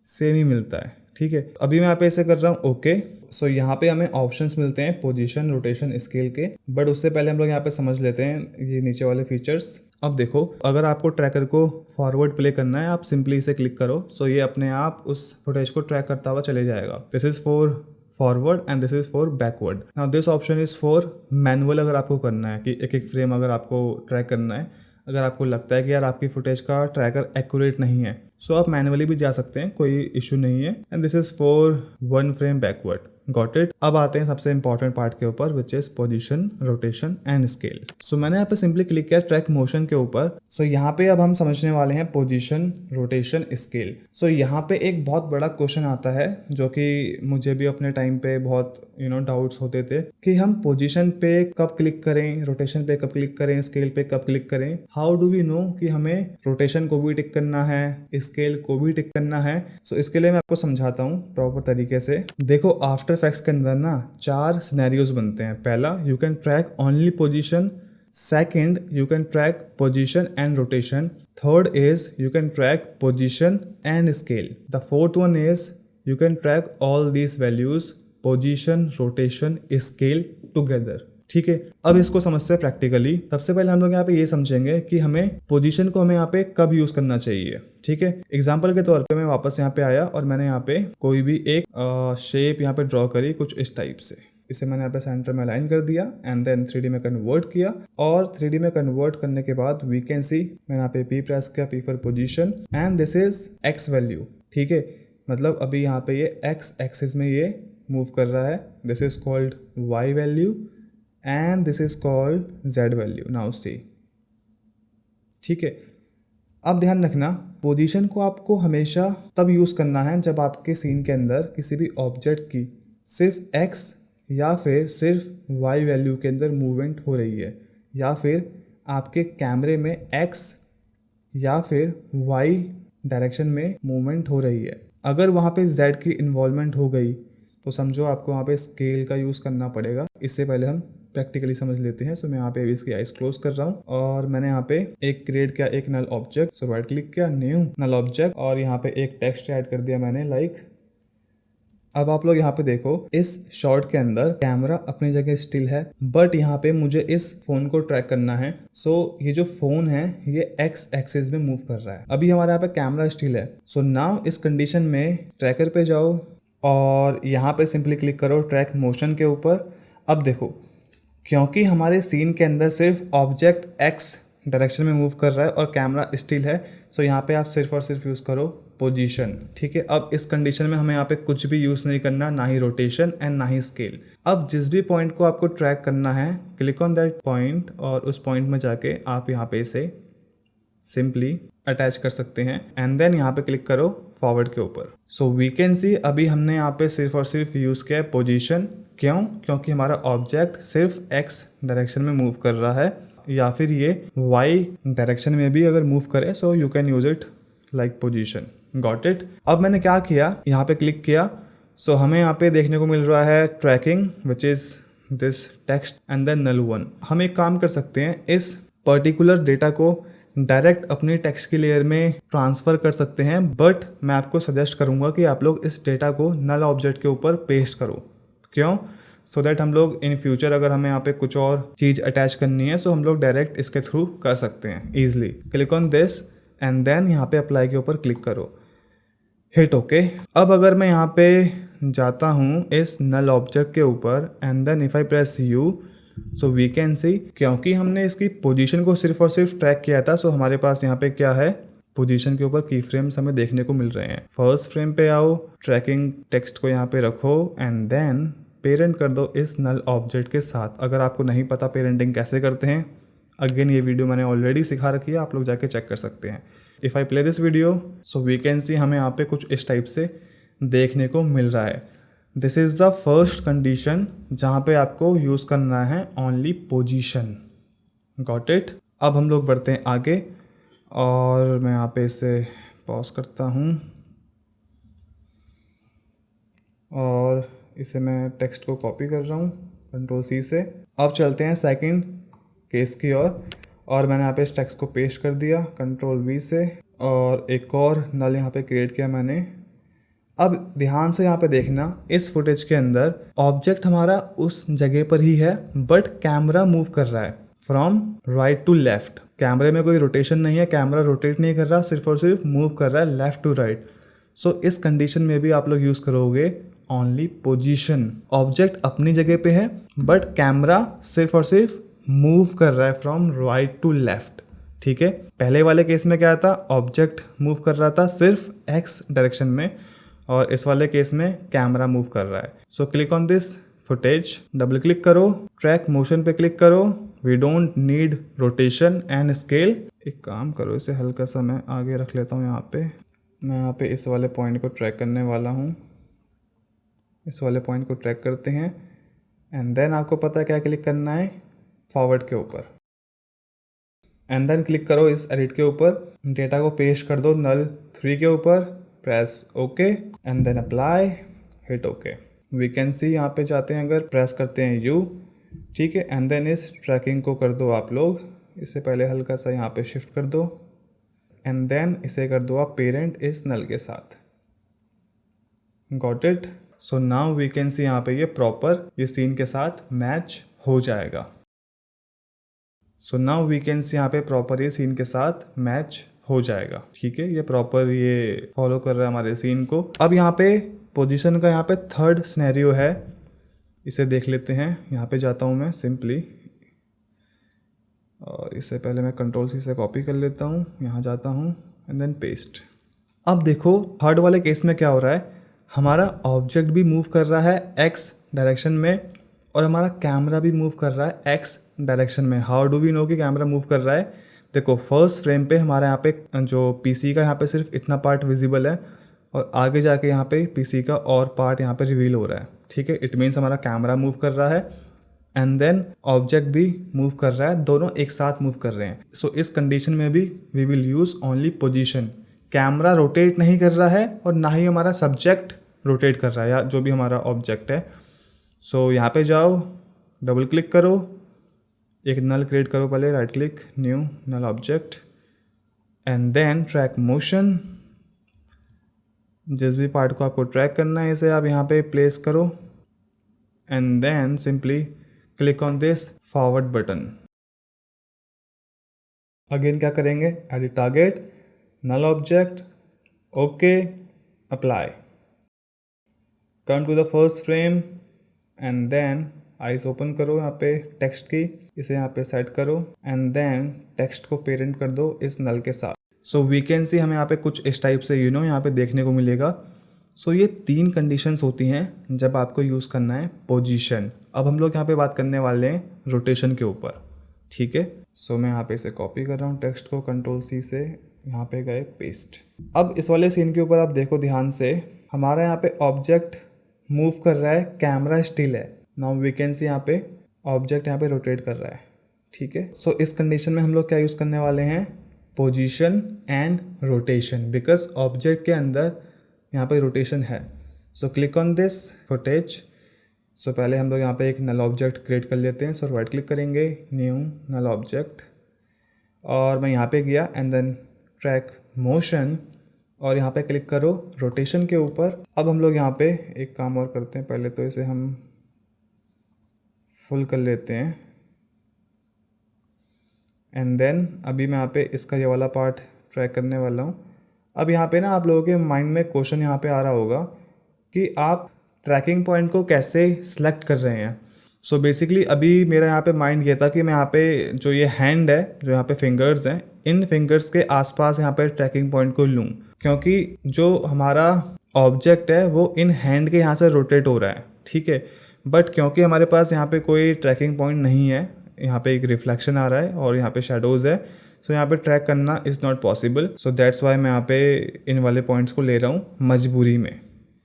सेम ही मिलता है, ठीक है। अभी मैं यहाँ पे ऐसे कर रहा हूँ ओके। सो यहाँ पे हमें ऑप्शंस मिलते हैं पोजीशन, रोटेशन, स्केल के, बट उससे पहले हम लोग यहाँ पे समझ लेते हैं ये नीचे वाले फीचर्स। अब देखो, अगर आपको ट्रैकर को फॉरवर्ड प्ले करना है आप सिंपली इसे क्लिक करो, सो ये अपने आप उस फुटेज को ट्रैक करता हुआ चले जाएगा। This is for forward and this is for backward. Now this option is for manual. अगर आपको करना है कि एक एक फ्रेम अगर आपको ट्रैक करना है, अगर आपको लगता है कि यार आपकी फुटेज का ट्रैकर एक्यूरेट नहीं है, सो आप मैनुअली भी जा सकते हैं, कोई इशू नहीं है। And this is for 1 frame backward. Got it. अब आते हैं सबसे इंपॉर्टेंट पार्ट के ऊपर which is position, rotation and scale. So मैंने यहाँ पे सिंपली क्लिक किया ट्रैक मोशन के ऊपर। सो यहाँ पे अब हम समझने वाले हैं पोजीशन, रोटेशन, स्केल। सो यहाँ पे एक बहुत बड़ा क्वेश्चन आता है जो कि मुझे भी अपने टाइम पे बहुत डाउट्स होते थे कि हम पोजीशन पे कब क्लिक करें, रोटेशन पे कब क्लिक करें, स्केल पे कब क्लिक करें। हाउ डू वी नो कि हमें रोटेशन को भी टिक करना है, स्केल को भी टिक करना है। सो इसके लिए मैं आपको समझाता हूँ प्रॉपर तरीके से। देखो, आफ्टर इफेक्ट्स के अंदर ना 4 सिनेरियोज बनते हैं। पहला, you can track only position. Second, you can track position and rotation. Third is you can track position and scale. The fourth one is you can track all these values, position, rotation, scale together, ठीक है। अब इसको समझते हैं practically. सबसे पहले हम लोग यहाँ पे ये समझेंगे कि हमें पोजीशन को हमें यहाँ पे कब यूज करना चाहिए, ठीक है। एग्जांपल के तौर पे मैं वापस यहाँ पे आया और मैंने यहाँ पे कोई भी एक शेप यहाँ पे ड्रॉ करी कुछ इस टाइप से। इसे मैंने यहाँ पे सेंटर में अलाइन कर दिया एंड देन 3D में कन्वर्ट किया। और 3D में कन्वर्ट करने के बाद वी कैन सी मैंने यहाँ पे P प्रेस किया, P for position and this is X value, ठीक है। मतलब अभी यहाँ पे ये X एक्सिस में ये मूव कर रहा है। This is called Y value and this is called Z value. Now see, ठीक है। अब ध्यान रखना, पोजीशन को आपको हमेशा तब यूज़ करना है जब आपके सीन के अंदर किसी भी ऑब्जेक्ट की सिर्फ X या फिर सिर्फ Y वैल्यू के अंदर मूवमेंट हो रही है, या फिर आपके कैमरे में X या फिर Y डायरेक्शन में मूवमेंट हो रही है। अगर वहाँ पे Z की इन्वॉल्वमेंट हो गई तो समझो आपको वहाँ पे स्केल का यूज़ करना पड़ेगा। इससे पहले हम प्रैक्टिकली समझ लेते हैं। सो मैं यहाँ पे अभी इसकी आइज क्लोज कर रहा हूँ और मैंने यहाँ पे एक क्रिएट किया एक null object. So right click किया, न्यू नल ऑब्जेक्ट, और यहाँ पे एक टेक्स्ट ऐड कर दिया मैंने लाइक। अब आप लोग यहाँ पे देखो, इस शॉट के अंदर कैमरा अपनी जगह स्टिल है, बट यहाँ पे मुझे इस फोन को ट्रैक करना है। सो ये जो फोन है ये एक्स एक्सिस में मूव कर रहा है। अभी हमारे यहाँ पे कैमरा स्टिल है। सो नाउ इस कंडीशन में ट्रैकर पे जाओ और यहाँ पे सिंपली क्लिक करो ट्रैक मोशन के ऊपर। अब देखो, क्योंकि हमारे सीन के अंदर सिर्फ ऑब्जेक्ट एक्स डायरेक्शन में मूव कर रहा है और कैमरा स्टिल है, सो यहाँ पे आप सिर्फ और सिर्फ यूज़ करो पोजीशन, ठीक है। अब इस कंडीशन में हमें यहाँ पे कुछ भी यूज़ नहीं करना, ना ही रोटेशन एंड ना ही स्केल। अब जिस भी पॉइंट को आपको ट्रैक करना है, क्लिक ऑन दैट पॉइंट और उस पॉइंट में जाके आप यहाँ पे इसे सिंपली अटैच कर सकते हैं एंड देन यहाँ पे क्लिक करो फॉरवर्ड के ऊपर। सो वी कैन सी अभी हमने यहाँ पे सिर्फ और सिर्फ यूज़ किया है पोजीशन। क्यों? क्योंकि हमारा ऑब्जेक्ट सिर्फ एक्स डायरेक्शन में मूव कर रहा है, या फिर ये वाई डायरेक्शन में भी अगर मूव करे, so you can use it like position. Got it. अब मैंने क्या किया, यहाँ पे क्लिक किया। सो हमें यहाँ पे देखने को मिल रहा है tracking which is this text and then null 1। हम एक काम कर सकते हैं, इस पर्टिकुलर डेटा को डायरेक्ट अपनी टेक्स्ट की लेयर में ट्रांसफ़र कर सकते हैं, बट मैं आपको सजेस्ट करूंगा कि आप लोग इस डेटा को नल ऑब्जेक्ट के ऊपर पेस्ट करो। क्यों? सो दैट हम लोग इन फ्यूचर अगर हमें यहाँ पे कुछ और चीज़ अटैच करनी है, सो हम लोग डायरेक्ट इसके थ्रू कर सकते हैं easily. Click on this and then यहाँ पे अप्लाई के ऊपर क्लिक करो, हिट ओके। अब अगर मैं यहाँ पे जाता हूँ इस नल ऑब्जेक्ट के ऊपर and then if I press U, so we can see, क्योंकि हमने इसकी पोजीशन को सिर्फ और सिर्फ ट्रैक किया था, सो हमारे पास यहाँ पे क्या है, पोजीशन के ऊपर की फ्रेम्स हमें देखने को मिल रहे हैं। फर्स्ट फ्रेम पे आओ, ट्रैकिंग टेक्स्ट को यहाँ पे रखो एंड देन पेरेंट कर दो इस नल ऑब्जेक्ट के साथ। अगर आपको नहीं पता पेरेंटिंग कैसे करते हैं, अगेन ये वीडियो मैंने ऑलरेडी सिखा रखी है, आप लोग जाके चेक कर सकते हैं। If I play this video, so we can see हमें यहाँ पे कुछ इस टाइप से देखने को मिल रहा है। This is the first condition जहाँ पे आपको यूज़ करना है ओनली पोजीशन। Got it. अब हम लोग बढ़ते हैं आगे और मैं यहाँ पे इसे पॉज करता हूँ और इसे मैं टेक्स्ट को कॉपी कर रहा हूँ कंट्रोल सी से। अब चलते हैं सेकंड केस की ओर और मैंने यहाँ पे इस टेक्स्ट को पेस्ट कर दिया कंट्रोल वी से और एक और नल यहाँ पे क्रिएट किया मैंने। अब ध्यान से यहाँ पे देखना, इस फुटेज के अंदर ऑब्जेक्ट हमारा उस जगह पर ही है बट कैमरा मूव कर रहा है फ्रॉम राइट टू लेफ्ट। कैमरे में कोई रोटेशन नहीं है, कैमरा रोटेट नहीं कर रहा, सिर्फ और सिर्फ मूव कर रहा है लेफ्ट टू राइट। सो इस कंडीशन में भी आप लोग यूज़ करोगे ओनली पोजीशन। ऑब्जेक्ट अपनी जगह पे है बट कैमरा सिर्फ और सिर्फ मूव कर रहा है फ्रॉम राइट टू लेफ्ट। ठीक है, पहले वाले केस में क्या था, ऑब्जेक्ट मूव कर रहा था सिर्फ एक्स डायरेक्शन में और इस वाले केस में कैमरा मूव कर रहा है। So click on this footage, double click करो, ट्रैक मोशन पे क्लिक करो। We don't need rotation and scale. एक काम करो, इसे हल्का सा मैं आगे रख लेता हूँ। मैं यहाँ पे इस वाले पॉइंट को ट्रैक करने वाला हूँ। इस वाले पॉइंट को ट्रैक करते हैं एंड देन आपको पता है क्या क्लिक करना है, फॉरवर्ड के ऊपर एंड देन क्लिक करो इस एडिट के ऊपर, डेटा को पेस्ट कर दो नल 3 के ऊपर, press okay and then apply, hit okay. We can see यहाँ पे जाते हैं, अगर प्रेस करते हैं यू, ठीक है, एंड देन इस ट्रैकिंग को कर दो आप लोग, इससे पहले हल्का सा यहाँ पे शिफ्ट कर दो एंड देन इसे कर दो आप पेरेंट इस नल के साथ। Got it. So now we can see यहाँ पे ये प्रॉपर ये सीन के साथ मैच हो जाएगा। So now we can see यहाँ पे प्रॉपर ये सीन के साथ मैच हो जाएगा। ठीक है, ये प्रॉपर ये फॉलो कर रहा है हमारे सीन को। अब यहाँ पे पोजीशन का यहाँ पे थर्ड सिनेरियो है, इसे देख लेते हैं। यहाँ पे जाता हूँ मैं सिंपली और इससे पहले मैं कंट्रोल सी से कॉपी कर लेता हूँ, यहाँ जाता हूँ एंड देन पेस्ट। अब देखो थर्ड वाले केस में क्या हो रहा है, हमारा ऑब्जेक्ट भी मूव कर रहा है एक्स डायरेक्शन में और हमारा कैमरा भी मूव कर रहा है एक्स डायरेक्शन में। हाउ डू वी नो कि कैमरा मूव कर रहा है? देखो फर्स्ट फ्रेम पे हमारे यहाँ पे जो पीसी का यहाँ पे सिर्फ इतना पार्ट विजिबल है और आगे जाके यहाँ पे पीसी का और पार्ट यहाँ पे रिवील हो रहा है। ठीक है, इट मीन्स हमारा कैमरा मूव कर रहा है एंड देन ऑब्जेक्ट भी मूव कर रहा है, दोनों एक साथ मूव कर रहे हैं। सो इस कंडीशन में भी we will use only position. Camera rotate नहीं कर रहा है और ना ही हमारा सब्जेक्ट रोटेट कर रहा है या जो भी हमारा ऑब्जेक्ट है। सो यहाँ पे जाओ, डबल क्लिक करो, एक नल क्रिएट करो, पहले right click new null object and then track motion. जिस भी पार्ट को आपको ट्रैक करना है इसे आप यहाँ पे प्लेस करो and then simply click on this forward button. Again क्या करेंगे, edit target, null object, okay, apply, come to the first frame and then ice open करो, यहाँ पे टेक्स्ट की इसे यहाँ पे सेट करो एंड देन टेक्स्ट को पेरेंट कर दो इस नल के साथ। सो वी कैन सी हमें यहाँ पे कुछ इस टाइप से यहाँ पे देखने को मिलेगा। सो ये 3 कंडीशंस होती हैं जब आपको यूज़ करना है पोजीशन। अब हम लोग यहाँ पे बात करने वाले हैं रोटेशन के ऊपर। ठीक है, सो मैं यहाँ पे इसे कॉपी कर रहा हूँ टेक्स्ट को कंट्रोल सी से, यहाँ पे गए पेस्ट। अब इस वाले सीन के ऊपर आप देखो ध्यान से, हमारा यहाँ पे ऑब्जेक्ट मूव कर रहा है, कैमरा स्टिल है। नाउ वी कैन सी यहाँ पे ऑब्जेक्ट यहाँ पे रोटेट कर रहा है। ठीक है, सो इस कंडीशन में हम लोग क्या यूज़ करने वाले हैं, position and rotation, because object के अंदर यहाँ पे रोटेशन है। So click on this footage. So पहले हम लोग यहाँ पे एक नल ऑब्जेक्ट क्रिएट कर लेते हैं। सो राइट क्लिक करेंगे, न्यू नल ऑब्जेक्ट और मैं यहाँ पे गया एंड देन ट्रैक मोशन और यहाँ पे क्लिक करो रोटेशन के ऊपर। अब हम लोग यहाँ पे एक काम और करते हैं, पहले तो इसे हम फुल कर लेते हैं एंड देन अभी मैं यहाँ पे इसका ये वाला पार्ट ट्रैक करने वाला हूँ। अब यहाँ पे ना आप लोगों के माइंड में क्वेश्चन यहाँ पे आ रहा होगा कि आप ट्रैकिंग पॉइंट को कैसे सिलेक्ट कर रहे हैं। सो बेसिकली अभी मेरा यहाँ पे माइंड ये था कि मैं यहाँ पे जो ये हैंड है, जो यहाँ पे फिंगर्स हैं, इन फिंगर्स के आसपास यहाँ पे ट्रैकिंग पॉइंट को लूँ, क्योंकि जो हमारा ऑब्जेक्ट है वो इन हैंड के यहाँ से रोटेट हो रहा है, ठीक है। बट क्योंकि हमारे पास यहाँ पे कोई ट्रैकिंग पॉइंट नहीं है, यहाँ पे एक रिफ्लेक्शन आ रहा है और यहाँ पे शेडोज़ है, सो यहाँ पे ट्रैक करना is not possible. So that's why मैं यहाँ पे इन वाले पॉइंट्स को ले रहा हूँ मजबूरी में,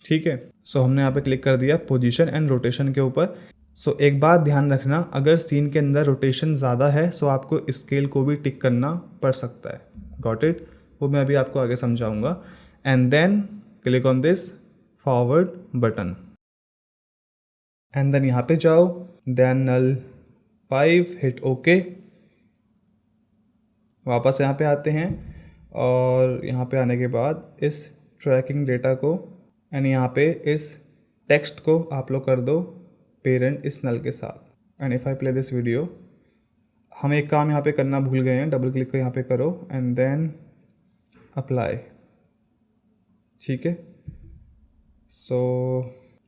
ठीक है। सो हमने यहाँ पे क्लिक कर दिया पोजीशन एंड रोटेशन के ऊपर। सो एक बात ध्यान रखना, अगर सीन के अंदर रोटेशन ज़्यादा है सो आपको स्केल को भी टिक करना पड़ सकता है। Got it? वो मैं अभी आपको आगे समझाऊंगा। And then click on this forward button and then यहाँ पे जाओ, देन नल 5 हिट ओके। वापस यहाँ पे आते हैं और यहाँ पे आने के बाद इस ट्रैकिंग डेटा को एंड यहाँ पे इस टेक्स्ट को आप लोग कर दो पेरेंट इस नल के साथ। And if I play this video, हम एक काम यहाँ पे करना भूल गए हैं, डबल क्लिक यहाँ पे करो एंड देन अप्लाई, ठीक है। सो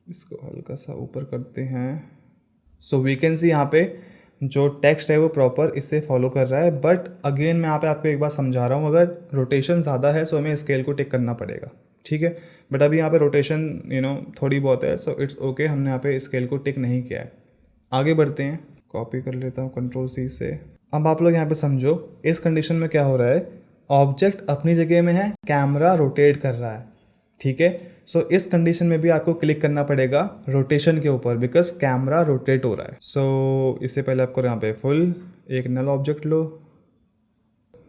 इसको हल्का सा ऊपर करते हैं। सो वी कैन सी यहाँ पे जो टेक्स्ट है वो प्रॉपर इससे फॉलो कर रहा है। बट अगेन मैं यहाँ पे आपको एक बार समझा रहा हूँ, अगर रोटेशन ज़्यादा है सो हमें स्केल को टिक करना पड़ेगा, ठीक है। बट अभी यहाँ पे रोटेशन थोड़ी बहुत है, सो इट्स ओके, हमने यहाँ पे स्केल को टिक नहीं किया है। आगे बढ़ते हैं, कॉपी कर लेता हूँ Ctrl+C से। अब आप लोग यहाँ पे समझो इस कंडीशन में क्या हो रहा है, ऑब्जेक्ट अपनी जगह में है, कैमरा रोटेट कर रहा है, ठीक है। सो इस कंडीशन में भी आपको क्लिक करना पड़ेगा रोटेशन के ऊपर, बिकॉज कैमरा रोटेट हो रहा है। सो इससे पहले आपको यहाँ पे फुल एक नल ऑब्जेक्ट लो,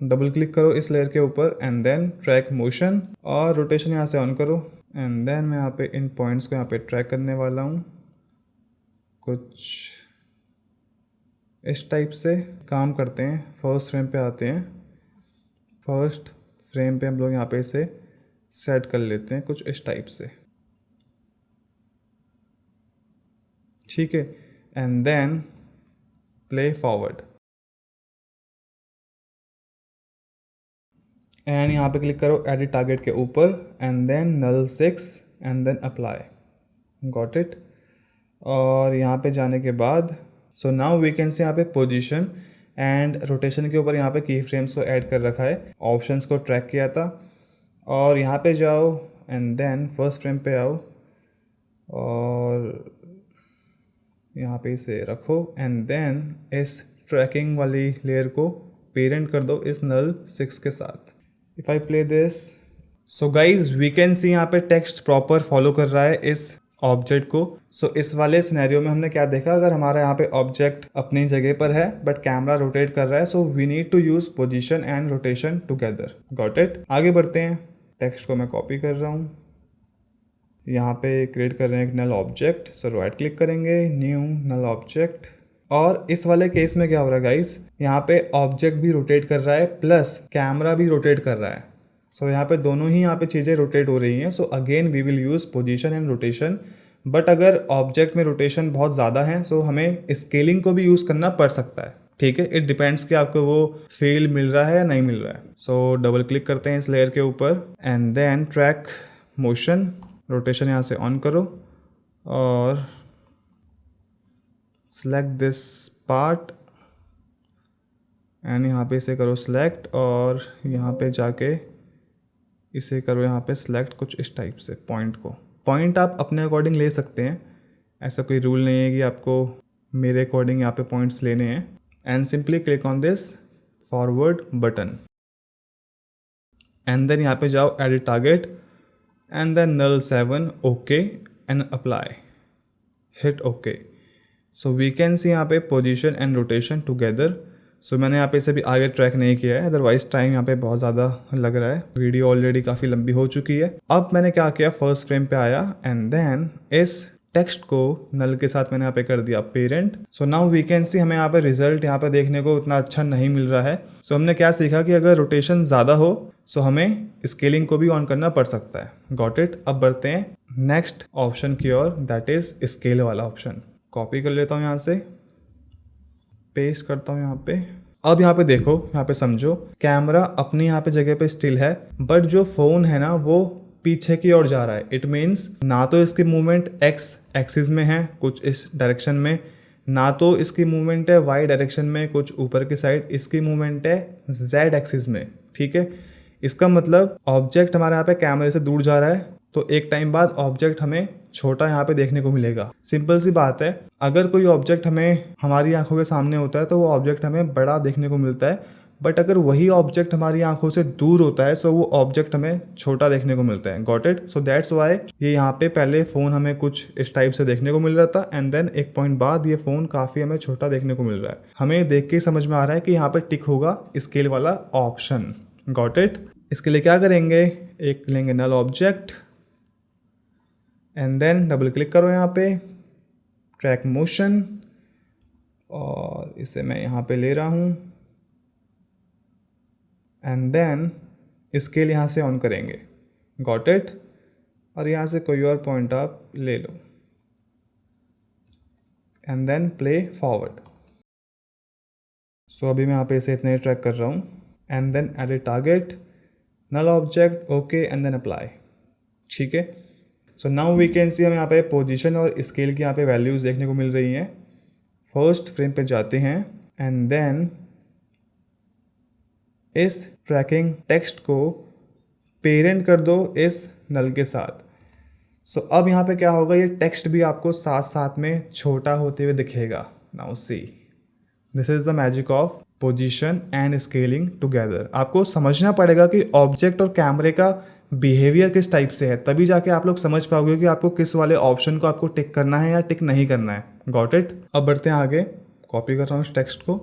डबल क्लिक करो इस लेयर के ऊपर एंड देन ट्रैक मोशन और रोटेशन यहाँ से ऑन करो। एंड देन मैं यहाँ पे इन पॉइंट्स को यहाँ पे ट्रैक करने वाला हूँ, कुछ इस टाइप से काम करते हैं। फर्स्ट फ्रेम पे आते हैं, फर्स्ट फ्रेम पे हम लोग यहाँ पे इसे सेट कर लेते हैं कुछ इस टाइप से, ठीक है। And then play forward and यहाँ पे क्लिक करो एडिट टारगेट के ऊपर and then null 6 and then apply. Got it? और यहाँ पे जाने के बाद सो नाउ वी कैन से यहाँ पे पोजीशन एंड रोटेशन के ऊपर यहाँ पे की फ्रेम्स को ऐड कर रखा है, ऑप्शंस को ट्रैक किया था। और यहाँ पे जाओ एंड देन फर्स्ट फ्रेम पे आओ और यहाँ पे इसे रखो एंड देन इस ट्रैकिंग वाली लेयर को पेरेंट कर दो इस नल 6 के साथ। If I play this, so guys we can see यहाँ पे टेक्स्ट प्रॉपर फॉलो कर रहा है इस ऑब्जेक्ट को। सो इस वाले सिनेरियो में हमने क्या देखा, अगर हमारा यहाँ पे ऑब्जेक्ट अपनी जगह पर है बट कैमरा रोटेट कर रहा है, so we need to use position and rotation together. Got it? आगे बढ़ते हैं, टेक्स्ट को मैं कॉपी कर रहा हूँ, यहाँ पे क्रिएट कर रहे हैं एक null object. So right click करेंगे, न्यू नल ऑब्जेक्ट। और इस वाले केस में क्या हो रहा है गाइस, यहाँ पे ऑब्जेक्ट भी रोटेट कर रहा है प्लस कैमरा भी रोटेट कर रहा है। सो यहाँ पे दोनों ही यहाँ पे चीज़ें रोटेट हो रही हैं। So again we will use position and rotation. But अगर ऑब्जेक्ट में रोटेशन बहुत ज़्यादा है सो हमें स्केलिंग को भी यूज़ करना पड़ सकता है, ठीक है। इट डिपेंड्स कि आपको वो फील मिल रहा है या नहीं मिल रहा है। सो डबल क्लिक करते हैं इस लेयर के ऊपर and then track motion, rotation यहाँ से ऑन करो और सेलेक्ट दिस पार्ट एंड यहाँ पे इसे करो सेलेक्ट और यहाँ पे जाके इसे करो यहाँ पे सेलेक्ट कुछ इस टाइप से। पॉइंट आप अपने अकॉर्डिंग ले सकते हैं, ऐसा कोई रूल नहीं है कि आपको मेरे अकॉर्डिंग यहाँ पे पॉइंट्स लेने हैं। And simply click on this forward button and then यहाँ पे जाओ edit target and then null 7 okay and apply, hit okay. So we can see यहाँ पे position and rotation together. So मैंने यहाँ पे इसे भी आगे ट्रैक नहीं किया है, अदरवाइज टाइम यहाँ पे बहुत ज़्यादा लग रहा है, वीडियो ऑलरेडी काफ़ी लंबी हो चुकी है। अब मैंने क्या किया, फर्स्ट फ्रेम पे आया एंड देन इस टेक्स्ट को नल के साथ मैंने यहाँ पे कर दिया parent. So now we can see हमें यहाँ पे रिजल्ट यहाँ पे देखने को उतना अच्छा नहीं मिल रहा है। सो हमने क्या सीखा कि अगर रोटेशन ज़्यादा हो सो हमें स्केलिंग को भी ऑन करना पड़ सकता है। Got it? अब बढ़ते हैं नेक्स्ट ऑप्शन की ओर, दैट इज स्केल वाला ऑप्शन। कॉपी कर लेता हूँ यहाँ से, पेस्ट करता हूँ यहाँ पे। अब यहाँ पे देखो, यहाँ पे समझो, कैमरा अपनी यहाँ पे जगह पे स्टिल है बट जो फोन है ना वो पीछे की ओर जा रहा है। इट मीन्स ना तो इसकी मूवमेंट एक्स एक्सिस में है कुछ इस डायरेक्शन में, ना तो इसकी मूवमेंट है वाई डायरेक्शन में कुछ ऊपर की साइड, इसकी मूवमेंट है जेड एक्सिस में, ठीक है। इसका मतलब ऑब्जेक्ट हमारे यहाँ पे कैमरे से दूर जा रहा है तो एक टाइम बाद ऑब्जेक्ट हमें छोटा यहाँ पे देखने को मिलेगा। सिंपल सी बात है, अगर कोई ऑब्जेक्ट हमें हमारी आंखों के सामने होता है तो वो ऑब्जेक्ट हमें बड़ा देखने को मिलता है, बट अगर वही ऑब्जेक्ट हमारी आंखों से दूर होता है तो वो ऑब्जेक्ट हमें छोटा देखने को मिलता है। Got it? So that's why ये यहाँ पे पहले फ़ोन हमें कुछ इस टाइप से देखने को मिल रहा था एंड देन एक पॉइंट बाद ये फ़ोन काफ़ी हमें छोटा देखने को मिल रहा है। हमें देख के ही समझ में आ रहा है कि यहाँ पे टिक होगा स्केल वाला ऑप्शन। Got it? इसके लिए क्या करेंगे, एक लेंगे null object and then double click करो यहाँ पे ट्रैक मोशन, और इसे मैं यहाँ पे ले रहा हूँ एंड देन स्केल यहाँ से ऑन करेंगे। Got it? और यहाँ से कोई और पॉइंट आप ले लो एंड देन प्ले फॉरवर्ड। सो अभी मैं यहाँ पे इसे इतने ट्रैक कर रहा हूँ and then edit target, null object, okay and then apply. ठीक है, so now we can see हमें यहाँ पे पोजीशन और स्केल की यहाँ पे वैल्यूज़ देखने को मिल रही हैं। फर्स्ट फ्रेम पे जाते हैं एंड देन इस ट्रैकिंग टेक्स्ट को पेरेंट कर दो इस नल के साथ। सो अब यहाँ पे क्या होगा, ये टेक्स्ट भी आपको साथ साथ में छोटा होते हुए दिखेगा। Now see, this is the magic of position and scaling together. आपको समझना पड़ेगा कि ऑब्जेक्ट और कैमरे का बिहेवियर किस टाइप से है, तभी जाके आप लोग समझ पाओगे कि आपको किस वाले ऑप्शन को आपको टिक करना है या टिक नहीं करना है। Got it? अब बढ़ते हैं आगे। कॉपी कर रहा हूँ इस टेक्स्ट को,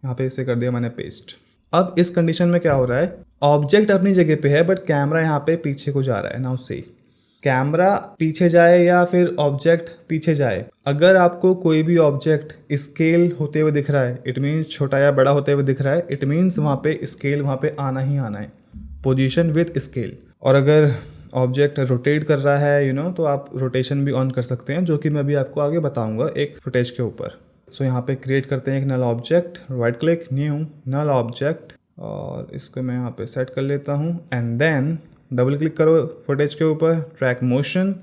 यहाँ पे इसे कर दिया मैंने पेस्ट। अब इस कंडीशन में क्या हो रहा है, ऑब्जेक्ट अपनी जगह पे है बट कैमरा यहाँ पे पीछे को जा रहा है। नाउ सी, कैमरा पीछे जाए या फिर ऑब्जेक्ट पीछे जाए, अगर आपको कोई भी ऑब्जेक्ट स्केल होते हुए दिख रहा है, इट मीन्स छोटा या बड़ा होते हुए दिख रहा है, इट मीन्स वहाँ पे स्केल वहाँ पे आना ही आना है, पोजीशन विथ स्केल। और अगर ऑब्जेक्ट रोटेट कर रहा है तो आप रोटेशन भी ऑन कर सकते हैं, जो कि मैं भी आपको आगे बताऊंगा एक फुटेज के ऊपर। सो यहाँ पे क्रिएट करते हैं एक null object, right click, new null object, और इसको मैं यहाँ पे सेट कर लेता हूँ एंड देन डबल क्लिक करो फुटेज के ऊपर, track motion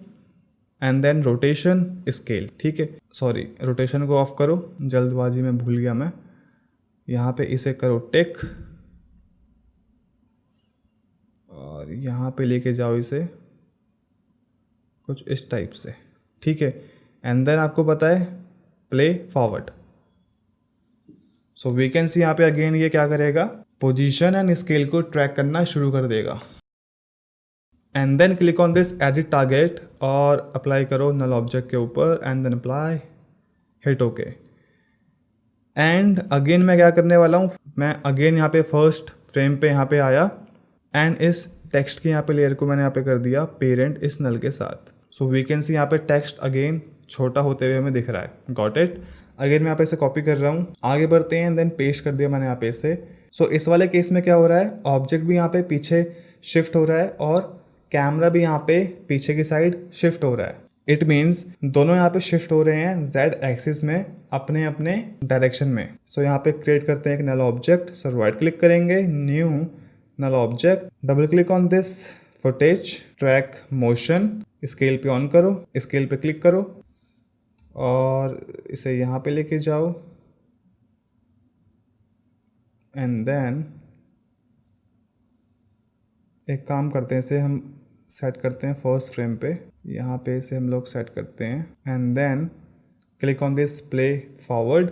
and then rotation scale. ठीक है, सॉरी रोटेशन को ऑफ करो, जल्दबाजी में भूल गया मैं। यहाँ पे इसे करो टिक और यहाँ पे लेके जाओ इसे कुछ इस टाइप से। ठीक है, एंड देन आपको पता है play forward. So we can see यहाँ पे अगेन ये क्या करेगा, पोजीशन एंड स्केल को ट्रैक करना शुरू कर देगा। And then click on this edit target और अप्लाई करो नल ऑब्जेक्ट के ऊपर and then apply, hit okay. And again मैं क्या करने वाला हूँ, मैं अगेन यहाँ पे फर्स्ट फ्रेम पे यहाँ पे आया एंड इस टेक्स्ट की यहाँ पे लेयर को मैंने यहाँ पे कर दिया पेरेंट इस नल के साथ। सो वी कैन सी यहाँ पे टेक्स्ट अगेन छोटा होते हुए हमें दिख रहा है। Got it? अगेन मैं यहाँ पे इसे कॉपी कर रहा हूँ, आगे बढ़ते हैं, देन पेस्ट कर दिया मैंने यहाँ पे इसे। सो इस वाले केस में क्या हो रहा है, ऑब्जेक्ट भी यहाँ पे पीछे शिफ्ट हो रहा है और कैमरा भी यहाँ पे पीछे की साइड शिफ्ट हो रहा है। इट मीन्स दोनों यहाँ पे शिफ्ट हो रहे हैं जेड एक्सिस में अपने अपने डायरेक्शन में। सो यहाँ पे क्रिएट करते हैं एक null object. So right click करेंगे, new null object, double click on this footage, track motion, scale पे ऑन करो, स्केल पे क्लिक करो और इसे यहाँ पे लेके जाओ एंड देन एक काम करते हैं, इसे हम सेट करते हैं फर्स्ट फ्रेम पे, यहाँ पे इसे हम लोग सेट करते हैं and then click on this play forward.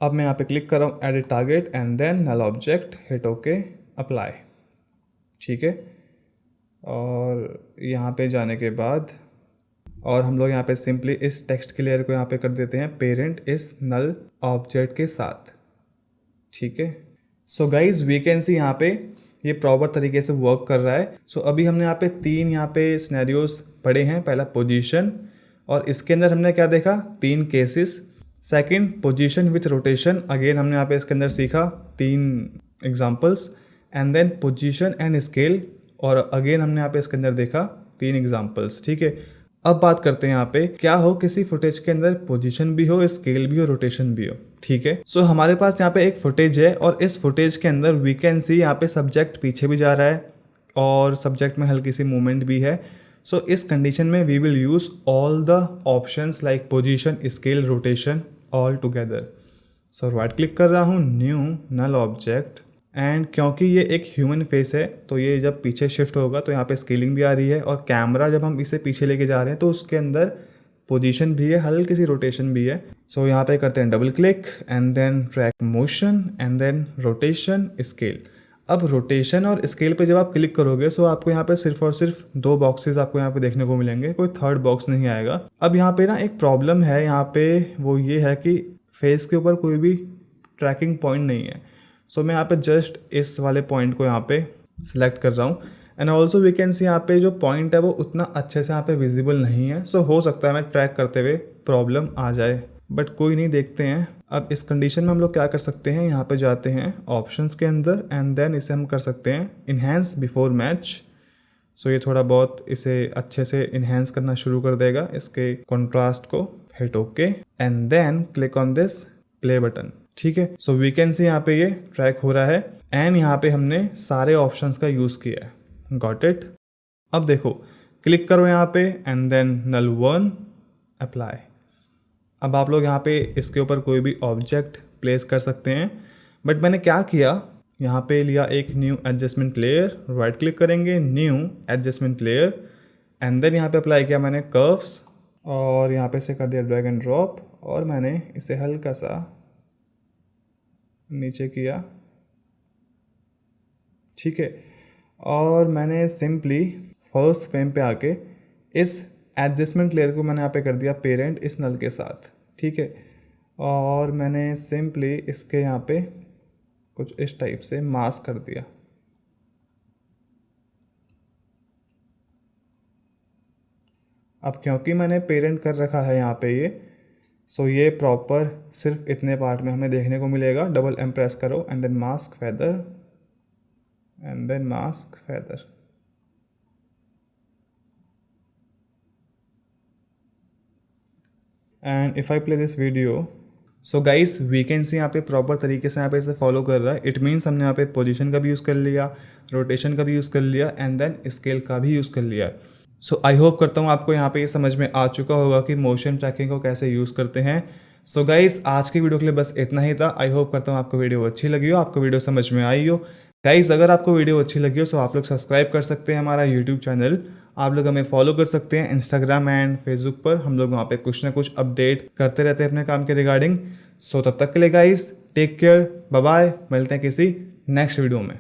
अब मैं यहाँ पे क्लिक कर रहा हूँ edit target and then null object, hit okay, apply. ठीक है, और यहाँ पे जाने के बाद और हम लोग यहाँ पे सिंपली इस टेक्स्ट की लेयर को यहाँ पे कर देते हैं पेरेंट इस नल ऑब्जेक्ट के साथ। ठीक है, so guys we can see यहाँ पे ये प्रॉपर तरीके से वर्क कर रहा है। सो अभी हमने यहाँ पे तीन यहाँ पे सिनेरियोज पढ़े हैं। पहला पोजीशन, और इसके अंदर हमने क्या देखा, तीन cases. Second position with rotation, again हमने यहाँ पे इसके अंदर सीखा तीन examples. And then position and scale, और अगेन हमने यहाँ पे इसके अंदर देखा तीन एग्जांपल्स। ठीक है, अब बात करते हैं यहाँ पे क्या हो किसी फुटेज के अंदर पोजीशन भी हो, स्केल भी हो, रोटेशन भी हो। ठीक है, सो हमारे पास यहाँ पे एक फुटेज है और इस फुटेज के अंदर वी कैन सी यहाँ पे सब्जेक्ट पीछे भी जा रहा है और सब्जेक्ट में हल्की सी मूवमेंट भी है। सो इस कंडीशन में we will use all the options like position, scale, rotation all together. So right click कर रहा हूँ, न्यू नल ऑब्जेक्ट, एंड क्योंकि ये एक ह्यूमन फेस है तो ये जब पीछे शिफ्ट होगा तो यहाँ पे स्केलिंग भी आ रही है, और कैमरा जब हम इसे पीछे लेके जा रहे हैं तो उसके अंदर पोजीशन भी है, हल्की सी रोटेशन भी है। सो यहाँ पे करते हैं double click and then track motion and then rotation, scale. अब रोटेशन और स्केल पे जब आप क्लिक करोगे सो आपको यहाँ पे सिर्फ और सिर्फ 2 बॉक्सेस आपको यहाँ पे देखने को मिलेंगे, कोई थर्ड बॉक्स नहीं आएगा। अब यहाँ पे ना एक प्रॉब्लम है यहाँ पे, वो ये है कि फेस के ऊपर कोई भी ट्रैकिंग पॉइंट नहीं है। सो मैं यहाँ पे जस्ट इस वाले पॉइंट को यहाँ पे सिलेक्ट कर रहा हूँ, and also we can see यहाँ पे जो पॉइंट है वो उतना अच्छे से यहाँ पे विजिबल नहीं है। सो हो सकता है मैं ट्रैक करते हुए प्रॉब्लम आ जाए, बट कोई नहीं, देखते हैं। अब इस कंडीशन में हम लोग क्या कर सकते हैं, यहाँ पे जाते हैं ऑप्शंस के अंदर एंड देन इसे हम कर सकते हैं इन्हेंस बिफोर मैच। सो ये थोड़ा बहुत इसे अच्छे से इन्हेंस करना शुरू कर देगा, इसके कॉन्ट्रास्ट को। Hit okay and then click on this play button, ठीक है। सो वी कैन सी यहाँ पे ये ट्रैक हो रहा है, एंड यहाँ पे हमने सारे ऑप्शंस का यूज़ किया है। Got it. अब देखो, क्लिक करो यहाँ पे एंड देन नल 1 अप्लाई। अब आप लोग यहाँ पे इसके ऊपर कोई भी ऑब्जेक्ट प्लेस कर सकते हैं, बट मैंने क्या किया, यहाँ पे लिया एक new adjustment layer, right click करेंगे, new adjustment layer, and then यहाँ पे अप्लाई किया मैंने कर्व्स, और यहाँ पे से कर दिया ड्रैग एंड ड्रॉप, और मैंने इसे हल्का सा नीचे किया, ठीक है। और मैंने सिंपली फर्स्ट फ्रेम पे आके इस एडजस्टमेंट लेयर को मैंने यहाँ पे कर दिया पेरेंट इस नल के साथ, ठीक है। और मैंने सिंपली इसके यहाँ पे कुछ इस टाइप से मास्क कर दिया। अब क्योंकि मैंने पेरेंट कर रखा है यहाँ पे ये, सो ये प्रॉपर सिर्फ इतने पार्ट में हमें देखने को मिलेगा। डबल एम प्रेस करो and then mask feather and then mask feather. And if I play this video, so guys we can see यहाँ पे प्रॉपर तरीके से यहाँ पे इसे फॉलो कर रहा है। इट मीन्स हमने यहाँ पे पोजीशन का भी यूज़ कर लिया, रोटेशन का भी यूज़ कर लिया, एंड देन स्केल का भी यूज़ कर लिया। सो आई होप करता हूँ आपको यहाँ पे ये समझ में आ चुका होगा कि मोशन ट्रैकिंग को कैसे यूज़ करते हैं। सो गाइज आज की वीडियो के लिए बस इतना ही था। आई होप करता हूँ आपको वीडियो अच्छी लगी हो, आपको वीडियो समझ में आई हो। गाइज अगर आपको वीडियो अच्छी लगी हो तो आप लोग सब्सक्राइब कर सकते हैं हमारा यूट्यूब चैनल, आप लोग हमें फॉलो कर सकते हैं इंस्टाग्राम एंड फेसबुक पर। हम लोग वहाँ पे कुछ ना कुछ अपडेट करते रहते हैं अपने काम के रिगार्डिंग। सो तब तक के लिए guys take care, bye bye, मिलते हैं किसी नेक्स्ट वीडियो में।